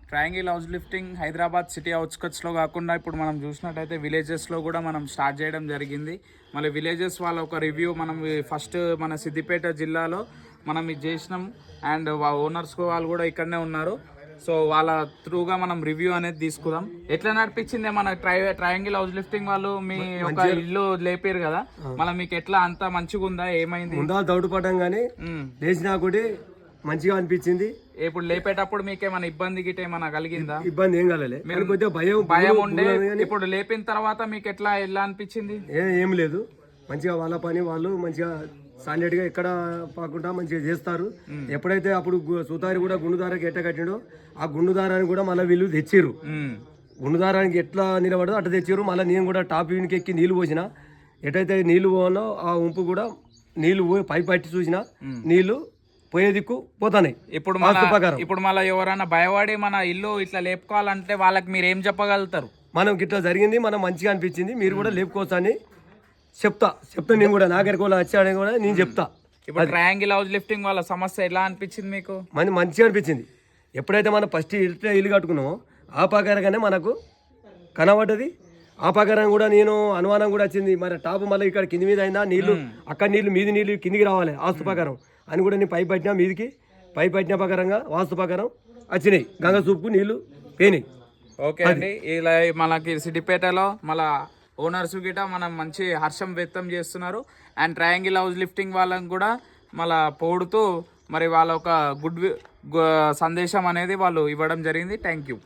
Triangle house lifting Hyderabad city అవుట్స్కట్స్లో కాకుండా ఇప్పుడు మనం చూసినట్టయితే విలేజెస్లో కూడా మనం స్టార్ట్ చేయడం జరిగింది. మళ్ళీ విలేజెస్ వాళ్ళ ఒక రివ్యూ మనం ఫస్ట్ మన సిద్దిపేట జిల్లాలో మనం ఇది చేసినాం. అండ్ ఓనర్స్ వాళ్ళు కూడా ఇక్కడనే ఉన్నారు. సో వాళ్ళ త్రూగా మనం రివ్యూ అనేది తీసుకుందాం. ఎట్లా నడిపించింది మన ట్రయాంగిల్ హౌస్ లిఫ్టింగ్ వాళ్ళు? మీ ఒక ఇల్లు లేపారు కదా, మళ్ళీ మీకు ఎట్లా అంత మంచిగా ఉందా? ఏమైంది? దౌడు పడడం కానీ లేచినా కూడా మంచిగా అనిపించింది. ఇప్పుడు లేపేటప్పుడు మీకేమైనా ఇబ్బంది గిట్ట ఏమైనా కలిగిందా? ఇబ్బంది ఏం కలలే, మీరు భయం ఉండే. ఇప్పుడు లేపిన తర్వాత మీకు ఎట్లా అనిపించింది? ఏం లేదు, మంచిగా వాళ్ళ పని వాళ్ళు మంచిగా సాలిడ్ గా ఎక్కడ పాకుండా మంచిగా చేస్తారు. ఎప్పుడైతే అప్పుడు సుతారి కూడా గుండుదారానికి ఎట్ట కట్టిండో ఆ గుండుదారాన్ని కూడా మళ్ళీ వీళ్ళు తెచ్చిర్రు. గుండుదారానికి ఎట్లా నిలబడదో అట్లా తెచ్చిర్రు. మళ్ళీ నేను కూడా టాప్ యూనికి ఎక్కి నీళ్లు పోసిన, ఎటైతే నీళ్లు పోనో ఆ ఉంపు కూడా నీళ్లు పై పట్టి చూసిన నీళ్లు పోయే దిక్కు పోతాయి. ఇప్పుడు మళ్ళీ ఎవరైనా భయపడి మన ఇల్లు ఇట్లా లేపుకోవాలంటే వాళ్ళకి మీరు ఏం చెప్పగలుగుతారు? మనం ఇట్లా జరిగింది, మనం మంచిగా అనిపించింది, మీరు కూడా లేపుకోవచ్చు అని చెప్తా నేను కూడా నాగరికి వచ్చాడని కూడా నేను చెప్తా. ఇప్పుడు ట్రయాంగిల్ హౌస్ లిఫ్టింగ్ వాళ్ళ సమస్య ఎలా అనిపించింది మీకు? మంచిగా అనిపించింది. ఎప్పుడైతే మనం ఫస్ట్ ఇల్లు కట్టుకున్నామో ఆ ప్రకారంగానే మనకు కనబడ్డది. ఆ ప్రకారం కూడా నేను అనుమానం కూడా వచ్చింది, మరి టాప్ మళ్ళీ ఇక్కడ కింది మీద అయిందా, నీళ్లు అక్కడ నీళ్లు మీది నీళ్లు కిందికి రావాలి వాస్తు ప్రకారం అని కూడా నేను పై పట్టినా, మీదికి పై పట్టిన ప్రకారంగా వాస్తు ప్రకారం వచ్చినాయి. గంగ సూపుకు నీళ్లు పోయినాయి. ఓకే అండి, ఇలా మనకి సిద్దిపేటలో మళ్ళా ఓనర్స్ గిట మనం మంచి హర్షం వ్యక్తం చేస్తున్నారు. అండ్ ట్రయాంగిల్ హౌస్ లిఫ్టింగ్ వాళ్ళకి కూడా మళ్ళా పొగుడుతూ మరి వాళ్ళ ఒక గుడ్ సందేశం అనేది వాళ్ళు ఇవ్వడం జరిగింది. Thank you.